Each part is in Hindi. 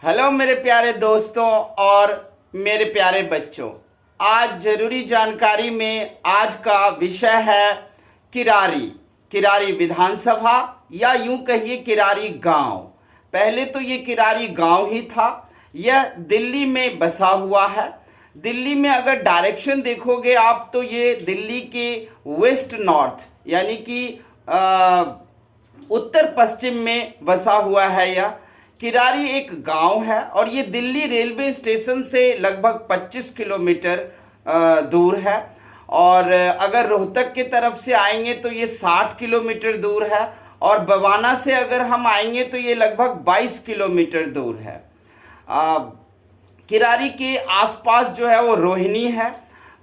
हेलो मेरे प्यारे दोस्तों और मेरे प्यारे बच्चों। आज जरूरी जानकारी में आज का विषय है किरारी। किरारी विधानसभा या यूं कहिए किरारी गांव। पहले तो ये किरारी गांव ही था। यह दिल्ली में बसा हुआ है। दिल्ली में अगर डायरेक्शन देखोगे आप तो ये दिल्ली के वेस्ट नॉर्थ यानी कि उत्तर पश्चिम में बसा हुआ है। यह किरारी एक गांव है और ये दिल्ली रेलवे स्टेशन से लगभग 25 किलोमीटर दूर है। और अगर रोहतक की तरफ से आएंगे तो ये 60 किलोमीटर दूर है और बवाना से अगर हम आएंगे तो ये लगभग 22 किलोमीटर दूर है। किरारी के आसपास जो है वो रोहिणी है,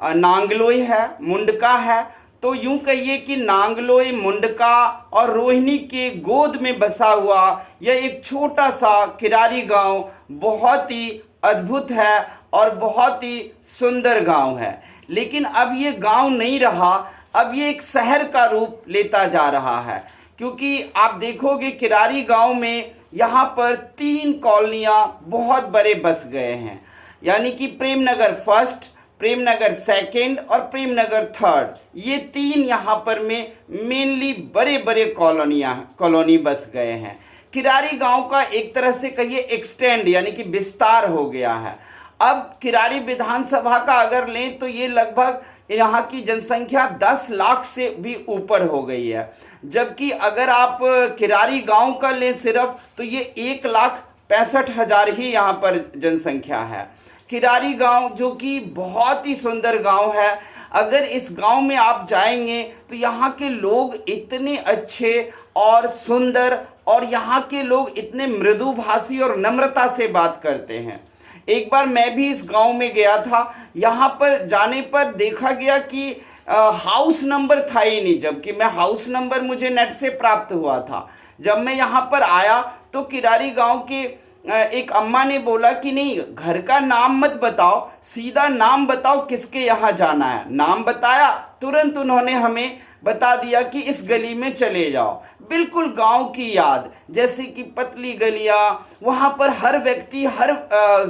नांगलोई है, मुंडका है। तो यूं कहिए कि नांगलोई, मुंडका और रोहिणी के गोद में बसा हुआ यह एक छोटा सा किरारी गांव बहुत ही अद्भुत है और बहुत ही सुंदर गांव है। लेकिन अब ये गांव नहीं रहा, अब ये एक शहर का रूप लेता जा रहा है। क्योंकि आप देखोगे किरारी गांव में यहाँ पर 3 कॉलोनियाँ बहुत बड़े बस गए हैं, यानी कि प्रेमनगर फर्स्ट, प्रेमनगर सेकंड और प्रेमनगर थर्ड। ये 3 यहाँ पर में मेनली बड़े बड़े कॉलोनी बस गए हैं। किरारी गांव का एक तरह से कहिए एक्सटेंड यानी कि विस्तार हो गया है। अब किरारी विधानसभा का अगर लें तो ये लगभग यहाँ की जनसंख्या 10 लाख से भी ऊपर हो गई है। जबकि अगर आप किरारी गांव का लें सिर्फ तो ये 1,65,000 ही यहाँ पर जनसंख्या है। किरारी गांव जो कि बहुत ही सुंदर गांव है। अगर इस गांव में आप जाएंगे तो यहाँ के लोग इतने अच्छे और सुंदर और यहाँ के लोग इतने मृदुभाषी और नम्रता से बात करते हैं। एक बार मैं भी इस गांव में गया था। यहाँ पर जाने पर देखा गया कि हाउस नंबर था ही नहीं, जबकि मैं हाउस नंबर मुझे नेट से प्राप्त हुआ था। जब मैं यहाँ पर आया तो किरारी गांव के एक अम्मा ने बोला कि नहीं, घर का नाम मत बताओ, सीधा नाम बताओ किसके यहाँ जाना है। नाम बताया, तुरंत उन्होंने हमें बता दिया कि इस गली में चले जाओ। बिल्कुल गांव की याद, जैसे कि पतली गलियां, वहां पर हर व्यक्ति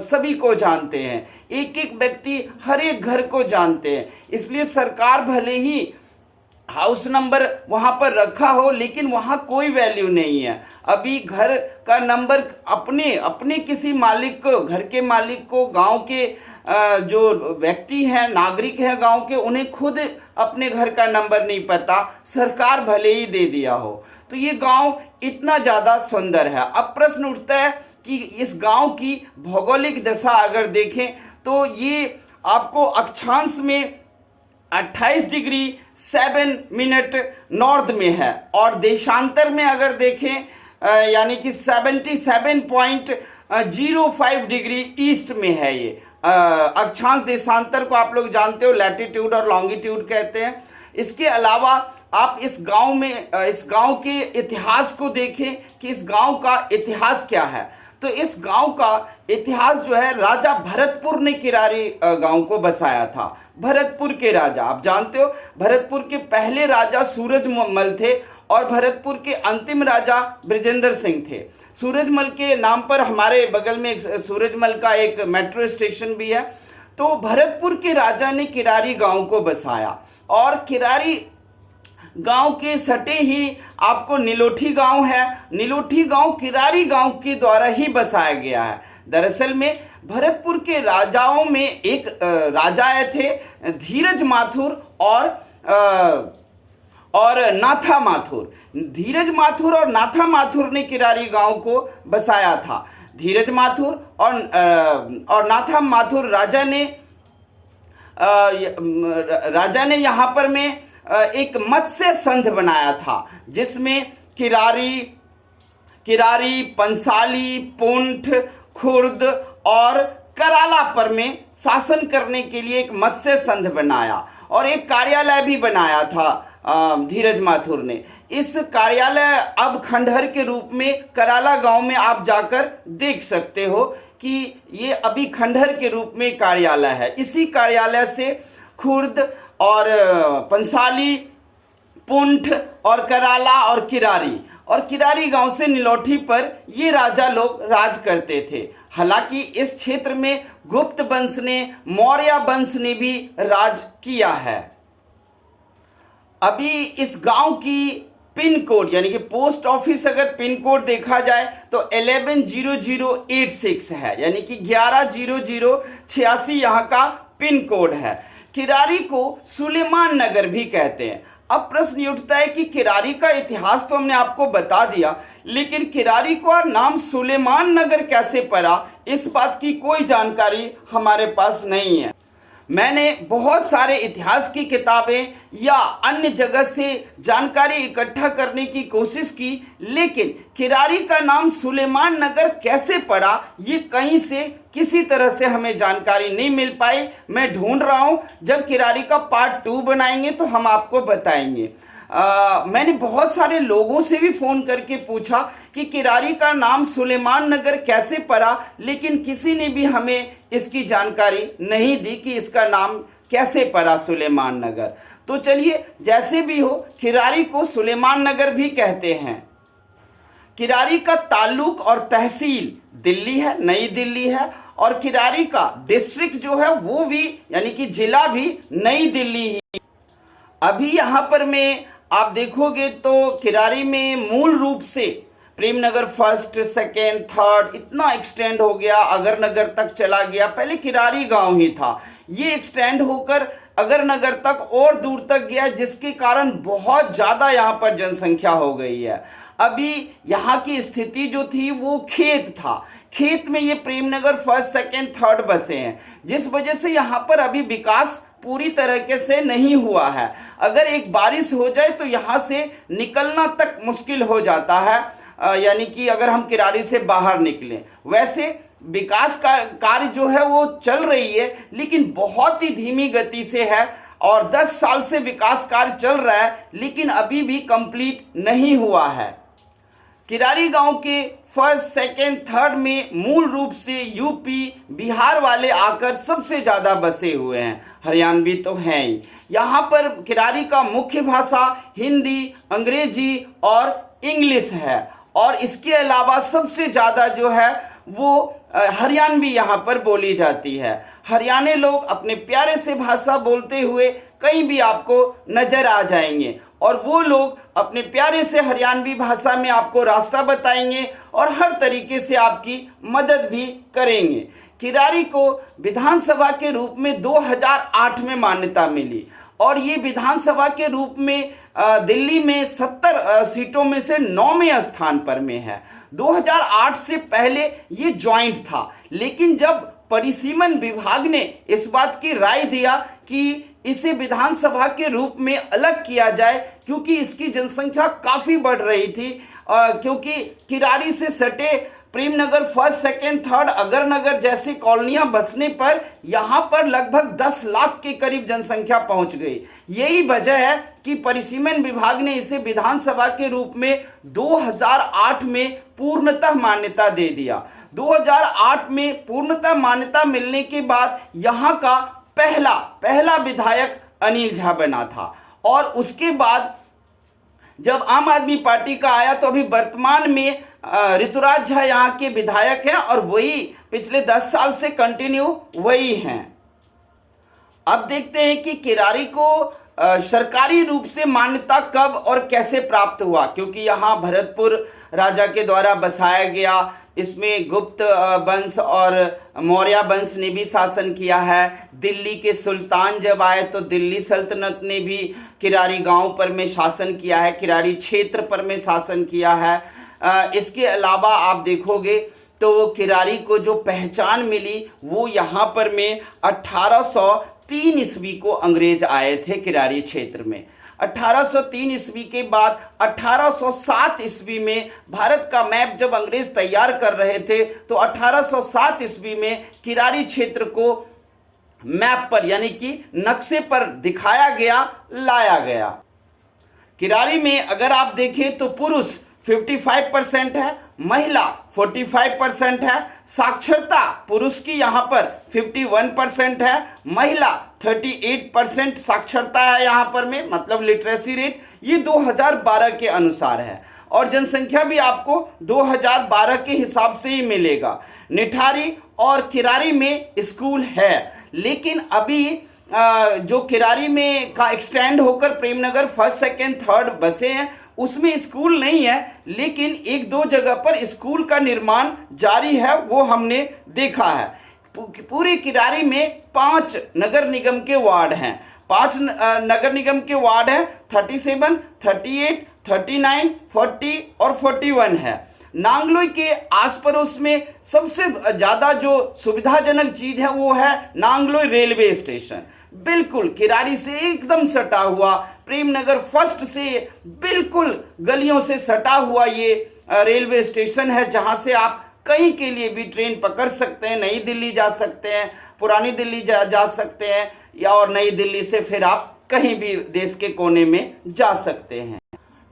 सभी को जानते हैं, एक एक व्यक्ति हर एक घर को जानते हैं। इसलिए सरकार भले ही हाउस नंबर वहां पर रखा हो लेकिन वहां कोई वैल्यू नहीं है। अभी घर का नंबर अपने किसी मालिक को, घर के मालिक को, गांव के जो व्यक्ति हैं, नागरिक हैं गांव के, उन्हें खुद अपने घर का नंबर नहीं पता, सरकार भले ही दे दिया हो। तो ये गांव इतना ज़्यादा सुंदर है। अब प्रश्न उठता है कि इस गांव की भौगोलिक दशा अगर देखें तो ये आपको अक्षांश में 28 डिग्री 7 मिनट नॉर्थ में है और देशांतर में अगर देखें यानी कि 77.05 डिग्री ईस्ट में है। ये अक्षांश देशांतर को आप लोग जानते हो, लैटिट्यूड और लॉन्गिट्यूड कहते हैं। इसके अलावा आप इस गांव के इतिहास को देखें कि इस गांव का इतिहास क्या है। तो इस गांव का इतिहास जो है, राजा भरतपुर ने किरारी गांव को बसाया था। भरतपुर के राजा, आप जानते हो, भरतपुर के पहले राजा सूरजमल थे और भरतपुर के अंतिम राजा बृजेंद्र सिंह थे। सूरजमल के नाम पर हमारे बगल में सूरजमल का एक मेट्रो स्टेशन भी है। तो भरतपुर के राजा ने किरारी गांव को बसाया और किरारी गांव के सटे ही आपको निलोठी गांव है। निलोठी गांव किरारी गांव के द्वारा ही बसाया गया है। दरअसल में भरतपुर के राजाओं में एक राजा आए थे, धीरज माथुर और नाथा माथुर। धीरज माथुर और नाथा माथुर ने किरारी गांव को बसाया था। धीरज माथुर और नाथा माथुर राजा ने यहाँ पर में एक मत्स्य संघ बनाया था, जिसमें किरारी, पंसाली, पुंठ, खुर्द और कराला पर में शासन करने के लिए एक मत्स्य संघ बनाया और एक कार्यालय भी बनाया था धीरज माथुर ने। इस कार्यालय अब खंडहर के रूप में कराला गांव में आप जाकर देख सकते हो कि ये अभी खंडहर के रूप में कार्यालय है। इसी कार्यालय से खुर्द और पंसाली, पुंठ और कराला और किरारी और किरारी गांव से नीलोठी पर ये राजा लोग राज करते थे। हालांकि इस क्षेत्र में गुप्त वंश ने, मौर्य वंश ने भी राज किया है। अभी इस गांव की पिन कोड यानी कि पोस्ट ऑफिस अगर पिन कोड देखा जाए तो 110086 है, यानी कि 110086 यहाँ का पिन कोड है। किरारी को सुलेमान नगर भी कहते हैं। अब प्रश्न ये उठता है कि किरारी का इतिहास तो हमने आपको बता दिया, लेकिन किरारी का नाम सुलेमान नगर कैसे पड़ा, इस बात की कोई जानकारी हमारे पास नहीं है। मैंने बहुत सारे इतिहास की किताबें या अन्य जगह से जानकारी इकट्ठा करने की कोशिश की, लेकिन किरारी का नाम सुलेमान नगर कैसे पड़ा ये कहीं से किसी तरह से हमें जानकारी नहीं मिल पाई। मैं ढूंढ रहा हूं, जब किरारी का पार्ट 2 बनाएंगे तो हम आपको बताएंगे। मैंने बहुत सारे लोगों से भी फ़ोन करके पूछा कि किरारी का नाम सुलेमान नगर कैसे पड़ा, लेकिन किसी ने भी हमें इसकी जानकारी नहीं दी कि इसका नाम कैसे पड़ा सुलेमान नगर। तो चलिए, जैसे भी हो, किरारी को सुलेमान नगर भी कहते हैं। किरारी का ताल्लुक और तहसील दिल्ली है, नई दिल्ली है, और किरारी का डिस्ट्रिक्ट जो है वो भी यानी कि जिला भी नई दिल्ली ही। अभी यहाँ पर मैं आप देखोगे तो किरारी में मूल रूप से प्रेमनगर फर्स्ट, सेकेंड, थर्ड इतना एक्सटेंड हो गया, अगर नगर तक चला गया। पहले किरारी गांव ही था, ये एक्सटेंड होकर अगर नगर तक और दूर तक गया, जिसके कारण बहुत ज़्यादा यहाँ पर जनसंख्या हो गई है। अभी यहाँ की स्थिति जो थी वो खेत था, खेत में ये प्रेमनगर फर्स्ट, सेकेंड, थर्ड बसे हैं, जिस वजह से यहाँ पर अभी विकास पूरी तरीके से नहीं हुआ है। अगर एक बारिश हो जाए तो यहाँ से निकलना तक मुश्किल हो जाता है, यानी कि अगर हम किरारी से बाहर निकलें। वैसे विकास का कार्य जो है वो चल रही है, लेकिन बहुत ही धीमी गति से है, और 10 साल से विकास कार्य चल रहा है, लेकिन अभी भी कंप्लीट नहीं हुआ है। किरारी गांव के फर्स्ट, सेकेंड, थर्ड में मूल रूप से यूपी, बिहार वाले आकर सबसे ज़्यादा बसे हुए हैं, हरियाणवी तो हैं ही। यहाँ पर किरारी का मुख्य भाषा हिंदी, अंग्रेजी और इंग्लिश है, और इसके अलावा सबसे ज़्यादा जो है वो हरियाणवी यहाँ पर बोली जाती है। हरियाणवी लोग अपने प्यारे से भाषा बोलते हुए कहीं भी आपको नज़र आ जाएंगे, और वो लोग अपने प्यारे से हरियाणवी भाषा में आपको रास्ता बताएंगे और हर तरीके से आपकी मदद भी करेंगे। किरारी को विधानसभा के रूप में 2008 में मान्यता मिली, और ये विधानसभा के रूप में दिल्ली में 70 सीटों में से 9वें स्थान पर में है। 2008 से पहले ये ज्वाइंट था, लेकिन जब परिसीमन विभाग ने इस बात की राय दिया कि इसे विधानसभा के रूप में अलग किया जाए, क्योंकि इसकी जनसंख्या काफ़ी बढ़ रही थी, क्योंकि किरारी से सटे प्रेमनगर फर्स्ट, सेकेंड, थर्ड, अगरनगर जैसी कॉलोनियां बसने पर यहाँ पर लगभग 10 लाख के करीब जनसंख्या पहुँच गई। यही वजह है कि परिसीमन विभाग ने इसे विधानसभा के रूप में 2008 में पूर्णतः मान्यता दे दिया। 2008 में पूर्णतः मान्यता मिलने के बाद यहाँ का पहला विधायक अनिल झा बना था, और उसके बाद जब आम आदमी पार्टी का आया तो अभी वर्तमान में ऋतुराज झा यहाँ के विधायक हैं, और वही पिछले 10 साल से कंटिन्यू वही हैं। अब देखते हैं कि किरारी को सरकारी रूप से मान्यता कब और कैसे प्राप्त हुआ, क्योंकि यहाँ भरतपुर राजा के द्वारा बसाया गया। इसमें गुप्त वंश और मौर्य वंश ने भी शासन किया है। दिल्ली के सुल्तान जब आए तो दिल्ली सल्तनत ने भी किरारी गांव पर में शासन किया है, किरारी क्षेत्र पर में शासन किया है। इसके अलावा आप देखोगे तो किरारी को जो पहचान मिली वो यहाँ पर में 1803 ईस्वी को अंग्रेज आए थे किरारी क्षेत्र में। 1803 ईस्वी के बाद 1807 ईस्वी में भारत का मैप जब अंग्रेज तैयार कर रहे थे तो 1807 ईस्वी में किरारी क्षेत्र को मैप पर यानी कि नक्शे पर दिखाया गया, लाया गया। किरारी में अगर आप देखें तो पुरुष 55% है, महिला 45% है। साक्षरता पुरुष की यहाँ पर 51% है, महिला 38% साक्षरता है यहाँ पर में, मतलब लिटरेसी रेट ये 2012 के अनुसार है। और जनसंख्या भी आपको 2012 के हिसाब से ही मिलेगा। निठारी और किरारी में स्कूल है, लेकिन अभी जो किरारी में का एक्सटेंड होकर प्रेमनगर फर्स्ट सेकेंड थर्ड बसे हैं उसमें स्कूल नहीं है, लेकिन एक दो जगह पर स्कूल का निर्माण जारी है, वो हमने देखा है। पूरी किरारी में 5 नगर निगम के वार्ड हैं। 5 नगर निगम के वार्ड हैं, 37, 38, 39, 40 और 41 है। नांगलोई के आस पड़ोस में सबसे ज़्यादा जो सुविधाजनक चीज़ है वो है नांगलोई रेलवे स्टेशन। बिल्कुल किरारी से एकदम सटा हुआ, प्रेमनगर फर्स्ट से बिल्कुल गलियों से सटा हुआ ये रेलवे स्टेशन है, जहां से आप कहीं के लिए भी ट्रेन पकड़ सकते हैं। नई दिल्ली जा सकते हैं, पुरानी दिल्ली जा सकते हैं, या और नई दिल्ली से फिर आप कहीं भी देश के कोने में जा सकते हैं।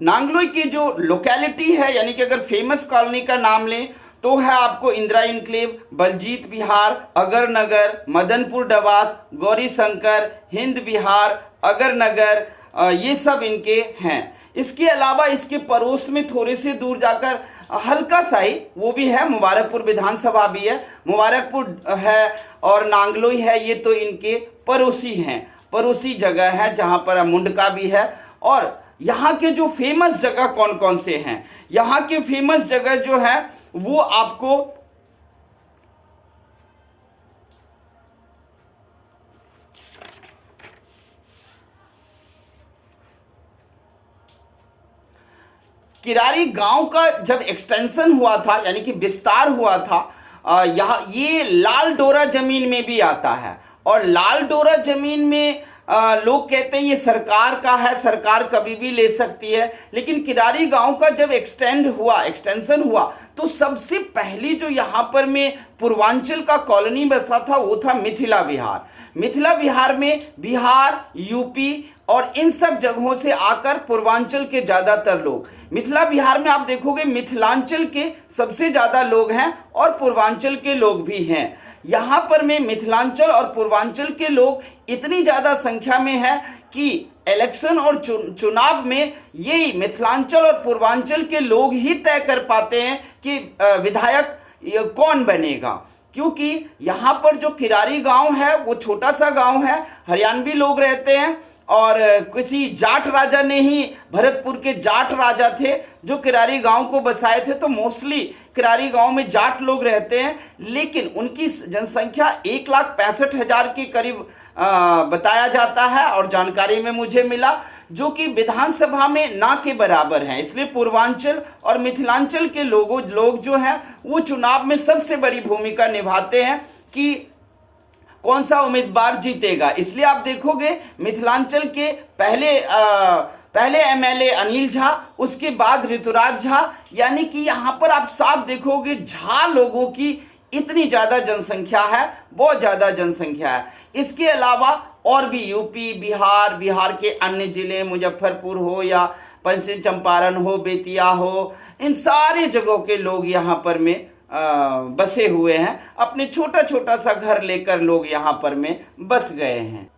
नांगलोई की जो लोकेलिटी है, यानी कि अगर फेमस कॉलोनी का नाम लें तो है आपको इंदिरा इनक्लेव, बलजीत विहार, अगर नगर, मदनपुर डवास, गौरी शंकर, हिंद विहार, अगर नगर, ये सब इनके हैं। इसके अलावा इसके पड़ोस में थोड़े से दूर जाकर हल्का सा ही वो भी है, मुबारकपुर विधानसभा भी है, मुबारकपुर है और नांगलोई है, ये तो इनके पड़ोसी हैं, पड़ोसी जगह है जहाँ पर मुंडका भी है। और यहाँ के जो फेमस जगह कौन कौन से हैं, यहाँ के फेमस जगह जो है वो आपको किरारी गांव का जब एक्सटेंशन हुआ था, यानी कि विस्तार हुआ था, यहाँ ये लाल डोरा जमीन में भी आता है। और लाल डोरा जमीन में लोग कहते हैं ये सरकार का है, सरकार कभी भी ले सकती है, लेकिन किरारी गांव का जब एक्सटेंशन हुआ तो सबसे पहली जो यहाँ पर में पूर्वांचल का कॉलोनी बसा था वो था मिथिला विहार। मिथिला विहार में बिहार, यूपी और इन सब जगहों से आकर पूर्वांचल के ज़्यादातर लोग, मिथिला बिहार में आप देखोगे मिथिलांचल के सबसे ज़्यादा लोग हैं और पूर्वांचल के लोग भी हैं। यहाँ पर में मिथिलांचल और पूर्वांचल के लोग इतनी ज़्यादा संख्या में है कि इलेक्शन और चुनाव में यही मिथिलांचल और पूर्वांचल के लोग ही तय कर पाते हैं कि विधायक कौन बनेगा, क्योंकि यहाँ पर जो किरारी गांव है वो छोटा सा गांव है, हरियाणवी लोग रहते हैं और किसी जाट राजा ने ही, भरतपुर के जाट राजा थे जो किरारी गांव को बसाए थे, तो मोस्टली किरारी गांव में जाट लोग रहते हैं, लेकिन उनकी जनसंख्या 1,65,000 के करीब बताया जाता है और जानकारी में मुझे मिला, जो कि विधानसभा में ना के बराबर हैं। इसलिए पूर्वांचल और मिथिलांचल के लोग जो हैं वो चुनाव में सबसे बड़ी भूमिका निभाते हैं कि कौन सा उम्मीदवार जीतेगा। इसलिए आप देखोगे मिथिलांचल के पहले एमएलए अनिल झा, उसके बाद ऋतुराज झा, यानी कि यहाँ पर आप साफ देखोगे झा लोगों की इतनी ज़्यादा जनसंख्या है, बहुत ज़्यादा जनसंख्या है। इसके अलावा और भी यूपी, बिहार के अन्य जिले, मुजफ्फरपुर हो या पश्चिम चंपारण हो, बेतिया हो, इन सारी जगहों के लोग यहाँ पर में बसे हुए हैं। अपने छोटा छोटा सा घर लेकर लोग यहाँ पर में बस गए हैं।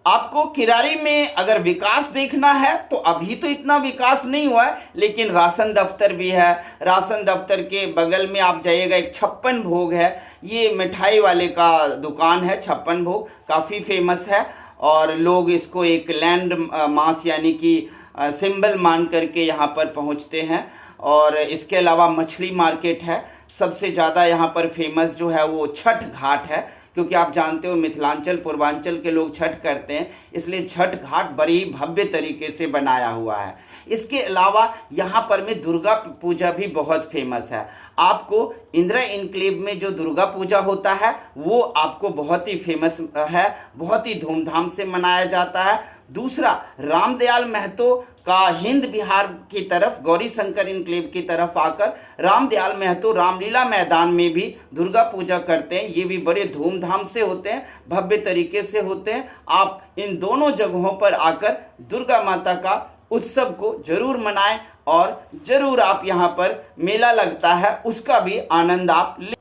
आपको किरारी में अगर विकास देखना है तो अभी तो इतना विकास नहीं हुआ है, लेकिन राशन दफ्तर भी है। राशन दफ्तर के बगल में आप जाइएगा, एक 56 भोग है, ये मिठाई वाले का दुकान है। 56 भोग काफ़ी फेमस है और लोग इसको एक लैंड मास यानी कि सिंबल मान करके यहाँ पर पहुँचते हैं। और इसके अलावा मछली मार्केट है। सबसे ज़्यादा यहाँ पर फेमस जो है वो छठ घाट है, क्योंकि आप जानते हो मिथिलांचल पूर्वांचल के लोग छठ करते हैं, इसलिए छठ घाट बड़ी भव्य तरीके से बनाया हुआ है। इसके अलावा यहाँ पर में दुर्गा पूजा भी बहुत फेमस है। आपको इंदिरा इनक्लेव में जो दुर्गा पूजा होता है वो आपको बहुत ही फेमस है, बहुत ही धूमधाम से मनाया जाता है। दूसरा, रामदयाल महतो का हिंद बिहार की तरफ, गौरी शंकर इनक्लेव की तरफ आकर रामदयाल महतो रामलीला मैदान में भी दुर्गा पूजा करते हैं। ये भी बड़े धूमधाम से होते हैं, भव्य तरीके से होते हैं। आप इन दोनों जगहों पर आकर दुर्गा माता का उत्सव को जरूर मनाएं और जरूर आप यहाँ पर मेला लगता है उसका भी आनंद आप ले।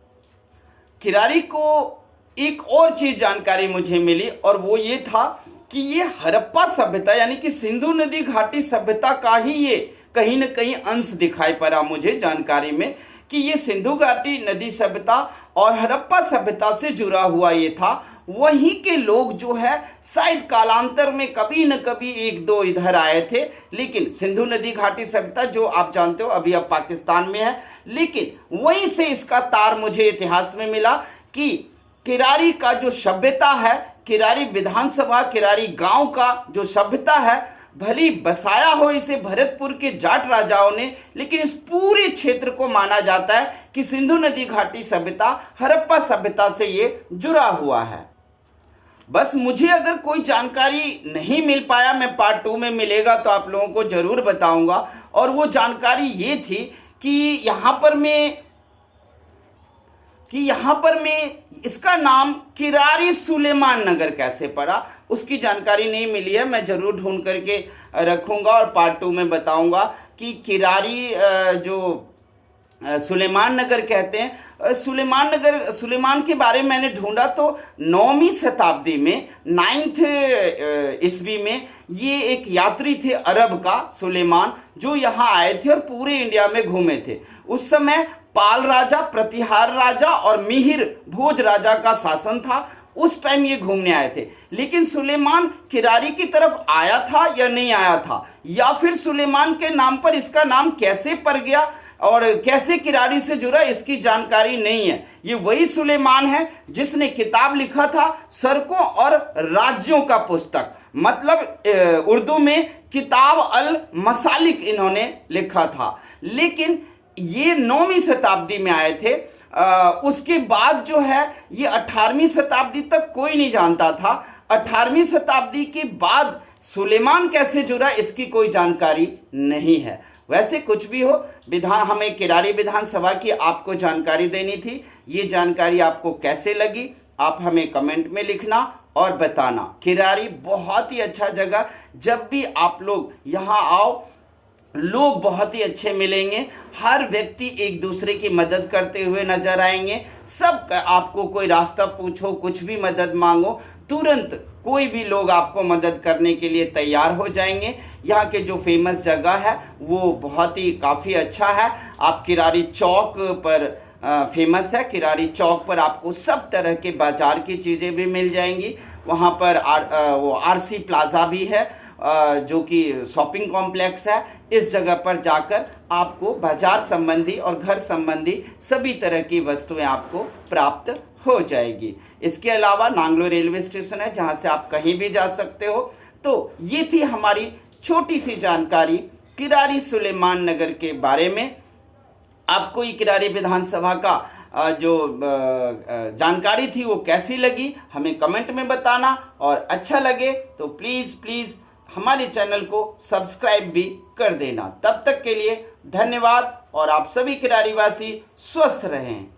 किरारी को एक और चीज़ जानकारी मुझे मिली और वो ये था कि ये हड़प्पा सभ्यता यानी कि सिंधु नदी घाटी सभ्यता का ही ये कहीं न कहीं अंश दिखाई पड़ा मुझे जानकारी में कि ये सिंधु घाटी नदी सभ्यता और हड़प्पा सभ्यता से जुड़ा हुआ ये था। वहीं के लोग जो है शायद कालांतर में कभी न कभी एक दो इधर आए थे, लेकिन सिंधु नदी घाटी सभ्यता जो आप जानते हो अभी अब पाकिस्तान में है, लेकिन वहीं से इसका तार मुझे इतिहास में मिला कि किरारी का जो सभ्यता है, किरारी विधानसभा किरारी गांव का जो सभ्यता है, भली बसाया हो इसे भरतपुर के जाट राजाओं ने, लेकिन इस पूरे क्षेत्र को माना जाता है कि सिंधु नदी घाटी सभ्यता हड़प्पा सभ्यता से ये जुड़ा हुआ है। बस मुझे अगर कोई जानकारी नहीं मिल पाया, मैं पार्ट 2 में मिलेगा तो आप लोगों को जरूर बताऊंगा। और वो जानकारी ये थी कि यहाँ पर मैं इसका नाम किरारी सुलेमान नगर कैसे पड़ा, उसकी जानकारी नहीं मिली है। मैं जरूर ढूंढ करके रखूंगा और पार्ट 2 में बताऊंगा कि किरारी जो सुलेमान नगर कहते हैं, सुलेमान के बारे में मैंने ढूंढा तो 9वीं शताब्दी में 9th ईस्वी में ये एक यात्री थे अरब का सुलेमान, जो यहाँ आए थे और पूरे इंडिया में घूमे थे। उस समय पाल राजा, प्रतिहार राजा और मिहिर भोज राजा का शासन था। उस टाइम ये घूमने आए थे, लेकिन सुलेमान किरारी की तरफ आया था या नहीं आया था, या फिर सुलेमान के नाम पर इसका नाम कैसे पड़ गया और कैसे किरारी से जुड़ा, इसकी जानकारी नहीं है। ये वही सुलेमान है जिसने किताब लिखा था सड़कों और राज्यों का पुस्तक, मतलब उर्दू में किताब अल मसालिक इन्होंने लिखा था। लेकिन ये 9वीं शताब्दी में आए थे। उसके बाद जो है ये 18वीं शताब्दी तक कोई नहीं जानता था। 18वीं शताब्दी के बाद सुलेमान कैसे जुड़ा, इसकी कोई जानकारी नहीं है। वैसे कुछ भी हो, हमें किरारी विधानसभा की आपको जानकारी देनी थी। ये जानकारी आपको कैसे लगी, आप हमें कमेंट में लिखना और बताना। किरारी बहुत ही अच्छा जगह, जब भी आप लोग यहाँ आओ लोग बहुत ही अच्छे मिलेंगे। हर व्यक्ति एक दूसरे की मदद करते हुए नजर आएंगे। सब आपको कोई रास्ता पूछो, कुछ भी मदद मांगो, तुरंत कोई भी लोग आपको मदद करने के लिए तैयार हो जाएंगे। यहाँ के जो फेमस जगह है वो बहुत ही काफ़ी अच्छा है। आप किरारी चौक पर फेमस है, किरारी चौक पर आपको सब तरह के बाजार की चीज़ें भी मिल जाएंगी। वहाँ पर वो आरसी प्लाजा भी है, जो कि शॉपिंग कॉम्प्लेक्स है। इस जगह पर जाकर आपको बाजार संबंधी और घर संबंधी सभी तरह की वस्तुएं आपको प्राप्त हो जाएगी। इसके अलावा नांगलो रेलवे स्टेशन है, जहां से आप कहीं भी जा सकते हो। तो ये थी हमारी छोटी सी जानकारी किरारी सुलेमान नगर के बारे में। आपको ये किरारी विधानसभा का जो जानकारी थी वो कैसी लगी, हमें कमेंट में बताना। और अच्छा लगे तो प्लीज़ हमारे चैनल को सब्सक्राइब भी कर देना। तब तक के लिए धन्यवाद और आप सभी किरारीवासी स्वस्थ रहें।